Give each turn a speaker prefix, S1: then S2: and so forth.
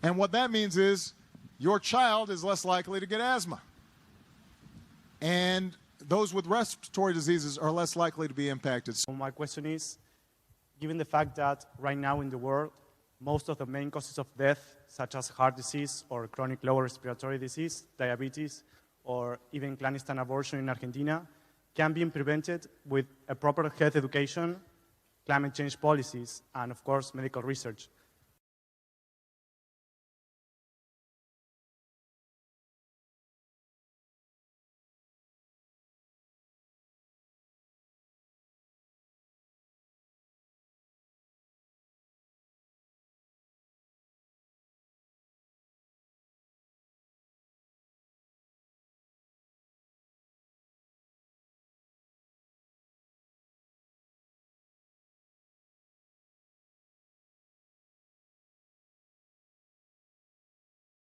S1: And what that means is your child is less likely to get asthma. And those with respiratory diseases are less likely to be impacted.
S2: So my question is, given the fact that right now in the world, most of the main causes of death, such as heart disease or chronic lower respiratory disease, diabetes, or even clandestine abortion in Argentina, can be prevented with a proper health education, climate change policies, and of course, medical research.